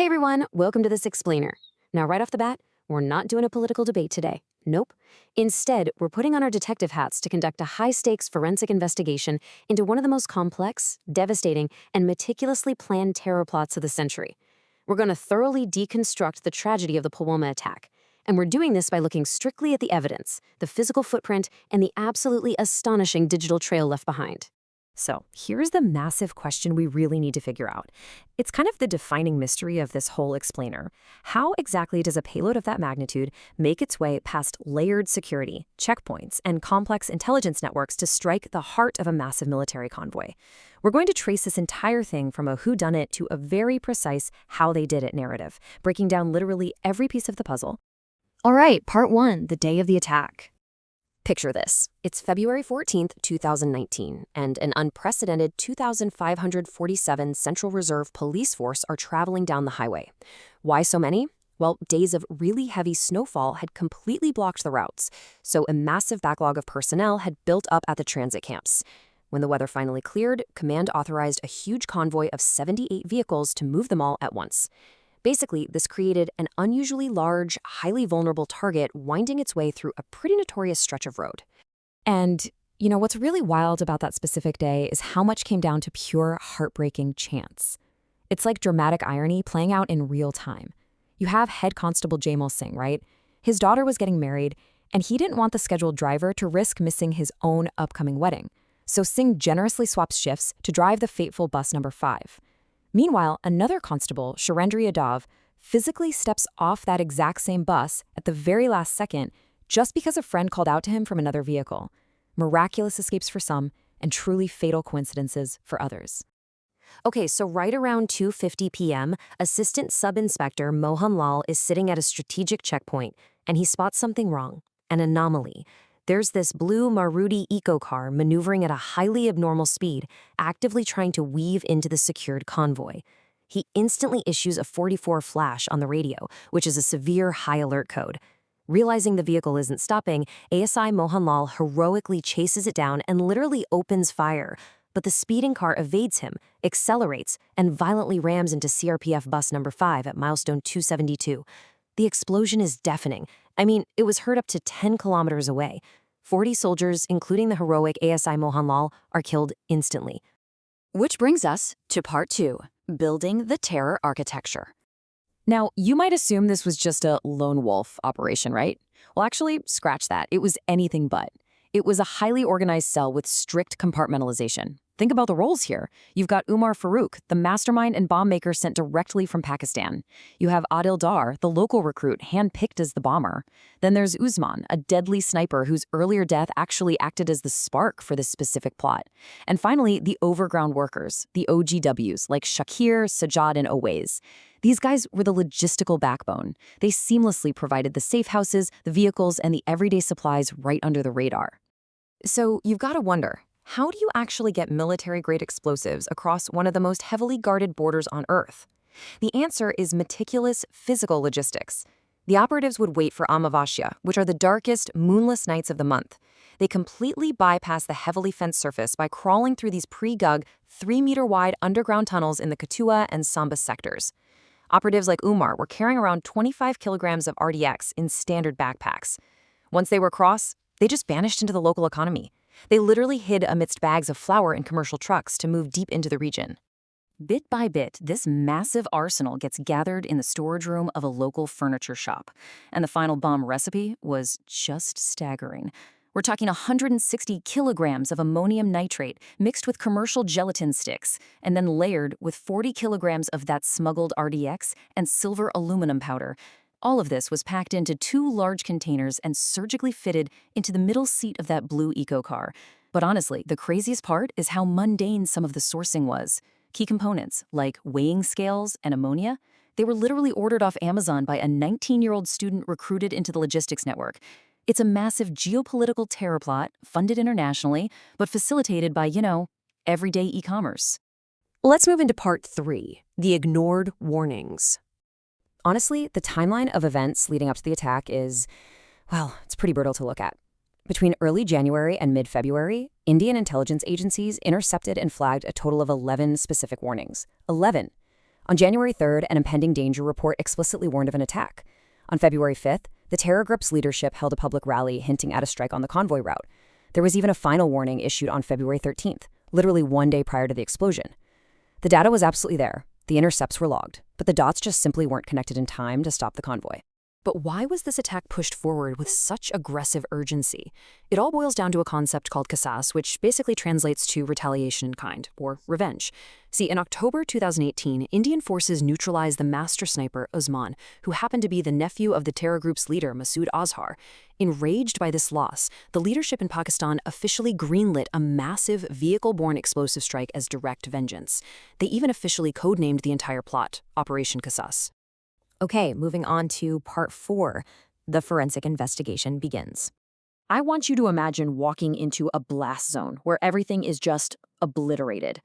Hey everyone, welcome to this explainer. Now, right off the bat, we're not doing a political debate today. Nope. Instead, we're putting on our detective hats to conduct a high-stakes forensic investigation into one of the most complex, devastating, and meticulously planned terror plots of the century. We're going to thoroughly deconstruct the tragedy of the Pulwama attack. And we're doing this by looking strictly at the evidence, the physical footprint, and the absolutely astonishing digital trail left behind. So here's the massive question we really need to figure out. It's kind of the defining mystery of this whole explainer. How exactly does a payload of that magnitude make its way past layered security, checkpoints, and complex intelligence networks to strike the heart of a massive military convoy? We're going to trace this entire thing from a whodunit to a very precise how they did it narrative, breaking down literally every piece of the puzzle. All right, part one, the day of the attack. Picture this. It's February 14th, 2019, and an unprecedented 2,547 Central Reserve police force are traveling down the highway. Why so many? Well, days of really heavy snowfall had completely blocked the routes, so a massive backlog of personnel had built up at the transit camps. When the weather finally cleared, Command authorized a huge convoy of 78 vehicles to move them all at once. Basically, this created an unusually large, highly vulnerable target winding its way through a pretty notorious stretch of road. And, what's really wild about that specific day is how much came down to pure, heartbreaking chance. It's like dramatic irony playing out in real time. You have Head Constable Jamal Singh, right? His daughter was getting married, and he didn't want the scheduled driver to risk missing his own upcoming wedding. So Singh generously swaps shifts to drive the fateful bus number 5. Meanwhile, another constable, Sharendra Yadav, physically steps off that exact same bus at the very last second just because a friend called out to him from another vehicle. Miraculous escapes for some and truly fatal coincidences for others. Okay, so right around 2:50 p.m., Assistant Sub-Inspector Mohan Lal is sitting at a strategic checkpoint, and he spots something wrong, an anomaly. There's this blue Maruti eco-car maneuvering at a highly abnormal speed, actively trying to weave into the secured convoy. He instantly issues a 44 flash on the radio, which is a severe high alert code. Realizing the vehicle isn't stopping, ASI Mohanlal heroically chases it down and literally opens fire. But the speeding car evades him, accelerates, and violently rams into CRPF bus number 5 at milestone 272. The explosion is deafening. I mean, it was heard up to 10 kilometers away. 40 soldiers, including the heroic ASI Mohanlal, are killed instantly. Which brings us to part 2, building the terror architecture. Now, you might assume this was just a lone wolf operation, right? Well, actually, scratch that. It was anything but. It was a highly organized cell with strict compartmentalization. Think about the roles here. You've got Umar Farouk, the mastermind and bomb maker sent directly from Pakistan. You have Adil Dar, the local recruit handpicked as the bomber. Then there's Uzman, a deadly sniper whose earlier death actually acted as the spark for this specific plot. And finally, the overground workers, the OGWs, like Shakir, Sajjad, and Owais. These guys were the logistical backbone. They seamlessly provided the safe houses, the vehicles, and the everyday supplies right under the radar. So you've got to wonder, how do you actually get military-grade explosives across one of the most heavily guarded borders on Earth? The answer is meticulous physical logistics. The operatives would wait for Amavasya, which are the darkest, moonless nights of the month. They completely bypass the heavily fenced surface by crawling through these pre-dug, 3-meter-wide underground tunnels in the Katua and Samba sectors. Operatives like Umar were carrying around 25 kilograms of RDX in standard backpacks. Once they were across, they just vanished into the local economy. They literally hid amidst bags of flour in commercial trucks to move deep into the region. Bit by bit, this massive arsenal gets gathered in the storage room of a local furniture shop. And the final bomb recipe was just staggering. We're talking 160 kilograms of ammonium nitrate mixed with commercial gelatin sticks, and then layered with 40 kilograms of that smuggled RDX and silver aluminum powder. All of this was packed into 2 large containers and surgically fitted into the middle seat of that blue eco-car. But honestly, the craziest part is how mundane some of the sourcing was. Key components, like weighing scales and ammonia, they were literally ordered off Amazon by a 19-year-old student recruited into the logistics network. It's a massive geopolitical terror plot, funded internationally, but facilitated by, everyday e-commerce. Let's move into part 3, the ignored warnings. Honestly, the timeline of events leading up to the attack is, it's pretty brutal to look at. Between early January and mid-February, Indian intelligence agencies intercepted and flagged a total of 11 specific warnings. 11! On January 3rd, an impending danger report explicitly warned of an attack. On February 5th, the terror group's leadership held a public rally hinting at a strike on the convoy route. There was even a final warning issued on February 13th, literally one day prior to the explosion. The data was absolutely there. The intercepts were logged, but the dots just simply weren't connected in time to stop the convoy. But why was this attack pushed forward with such aggressive urgency? It all boils down to a concept called qisas, which basically translates to retaliation in kind, or revenge. See, in October 2018, Indian forces neutralized the master sniper Usman, who happened to be the nephew of the terror group's leader Masood Azhar. Enraged by this loss, the leadership in Pakistan officially greenlit a massive vehicle-borne explosive strike as direct vengeance. They even officially codenamed the entire plot Operation Qisas. Okay, moving on to part 4. The forensic investigation begins. I want you to imagine walking into a blast zone where everything is just obliterated.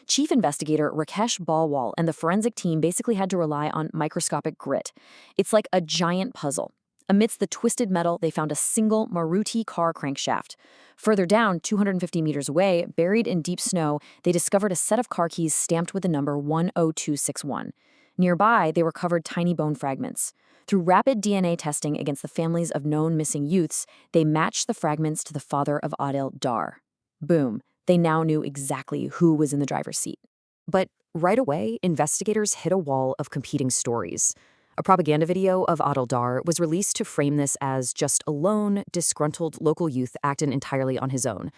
Chief investigator Rakesh Balwal and the forensic team basically had to rely on microscopic grit. It's like a giant puzzle. Amidst the twisted metal, they found a single Maruti car crankshaft. Further down, 250 meters away, buried in deep snow, they discovered a set of car keys stamped with the number 10261. Nearby, they recovered tiny bone fragments. Through rapid DNA testing against the families of known missing youths, they matched the fragments to the father of Adil Dar. Boom. They now knew exactly who was in the driver's seat. But right away, investigators hit a wall of competing stories. A propaganda video of Adil Dar was released to frame this as just a lone, disgruntled local youth acting entirely on his own.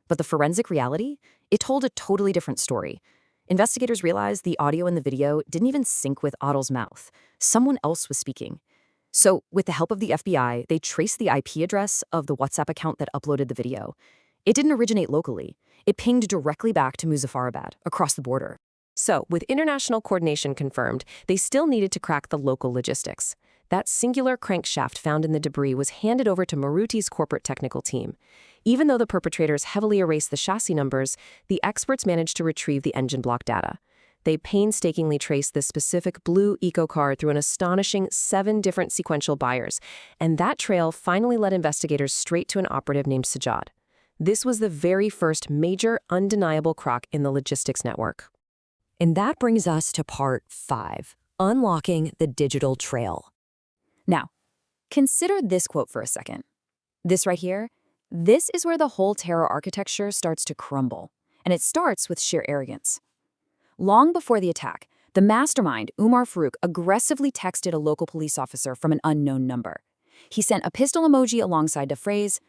But the forensic reality? It told a totally different story. Investigators realized the audio in the video didn't even sync with Adil's mouth. Someone else was speaking. So, with the help of the FBI, they traced the IP address of the WhatsApp account that uploaded the video. It didn't originate locally. It pinged directly back to Muzaffarabad, across the border. So, with international coordination confirmed, they still needed to crack the local logistics. That singular crankshaft found in the debris was handed over to Maruti's corporate technical team. Even though the perpetrators heavily erased the chassis numbers, the experts managed to retrieve the engine block data. They painstakingly traced this specific blue eco car through an astonishing 7 different sequential buyers, and that trail finally led investigators straight to an operative named Sajjad. This was the very first major, undeniable crock in the logistics network. And that brings us to part 5, unlocking the digital trail. Now, consider this quote for a second. This right here, this is where the whole terror architecture starts to crumble, and it starts with sheer arrogance. Long before the attack, the mastermind, Umar Farouk, aggressively texted a local police officer from an unknown number. He sent a pistol emoji alongside the phrase,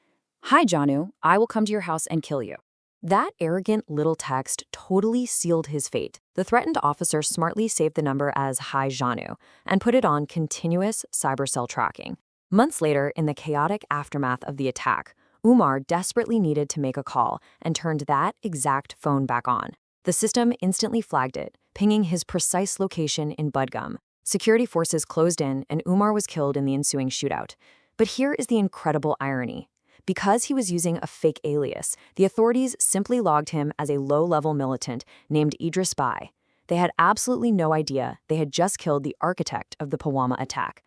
"Hi, Janu, I will come to your house and kill you." That arrogant little text totally sealed his fate. The threatened officer smartly saved the number as Hi Janu and put it on continuous cyber-cell tracking. Months later, in the chaotic aftermath of the attack, Umar desperately needed to make a call and turned that exact phone back on. The system instantly flagged it, pinging his precise location in Budgam. Security forces closed in, and Umar was killed in the ensuing shootout. But here is the incredible irony. Because he was using a fake alias, the authorities simply logged him as a low-level militant named Idris Bai. They had absolutely no idea they had just killed the architect of the Pulwama attack.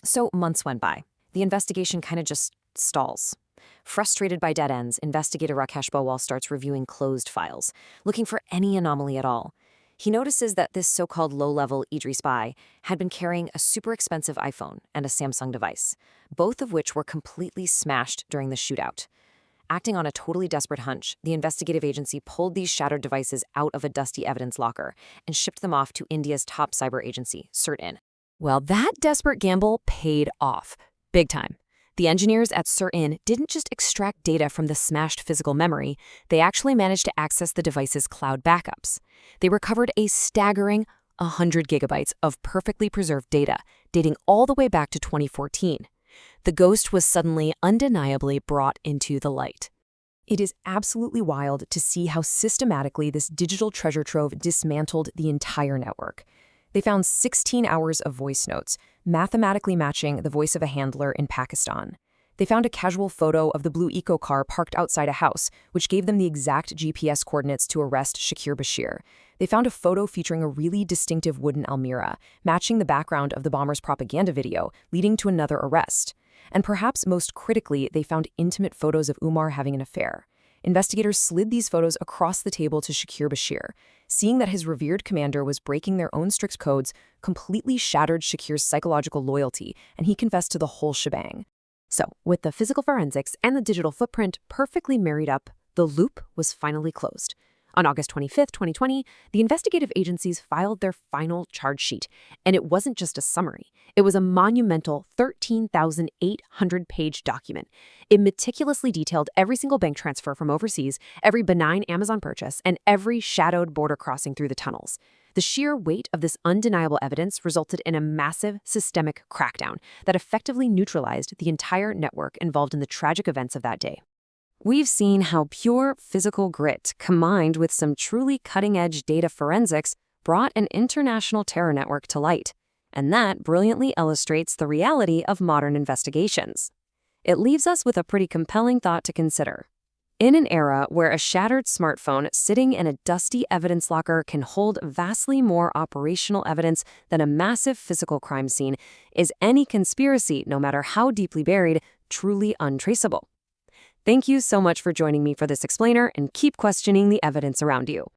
So months went by. The investigation kind of just stalls. Frustrated by dead ends, investigator Rakesh Balwal starts reviewing closed files, looking for any anomaly at all. He notices that this so-called low-level Idris Bai had been carrying a super expensive iPhone and a Samsung device, both of which were completely smashed during the shootout. Acting on a totally desperate hunch, the investigative agency pulled these shattered devices out of a dusty evidence locker and shipped them off to India's top cyber agency, CERT-In. Well, that desperate gamble paid off. Big time. The engineers at CERT-In didn't just extract data from the smashed physical memory, they actually managed to access the device's cloud backups. They recovered a staggering 100 gigabytes of perfectly preserved data, dating all the way back to 2014. The ghost was suddenly undeniably brought into the light. It is absolutely wild to see how systematically this digital treasure trove dismantled the entire network. They found 16 hours of voice notes, mathematically matching the voice of a handler in Pakistan. They found a casual photo of the blue eco car parked outside a house, which gave them the exact GPS coordinates to arrest Shakir Bashir. They found a photo featuring a really distinctive wooden Almira, matching the background of the bomber's propaganda video, leading to another arrest. And perhaps most critically, they found intimate photos of Umar having an affair. Investigators slid these photos across the table to Shakir Bashir. Seeing that his revered commander was breaking their own strict codes completely shattered Shakir's psychological loyalty, and he confessed to the whole shebang. So, with the physical forensics and the digital footprint perfectly married up, the loop was finally closed. On August 25, 2020, the investigative agencies filed their final charge sheet, and it wasn't just a summary. It was a monumental 13,800-page document. It meticulously detailed every single bank transfer from overseas, every benign Amazon purchase, and every shadowed border crossing through the tunnels. The sheer weight of this undeniable evidence resulted in a massive systemic crackdown that effectively neutralized the entire network involved in the tragic events of that day. We've seen how pure physical grit, combined with some truly cutting-edge data forensics, brought an international terror network to light. And that brilliantly illustrates the reality of modern investigations. It leaves us with a pretty compelling thought to consider. In an era where a shattered smartphone sitting in a dusty evidence locker can hold vastly more operational evidence than a massive physical crime scene, is any conspiracy, no matter how deeply buried, truly untraceable? Thank you so much for joining me for this explainer, and keep questioning the evidence around you.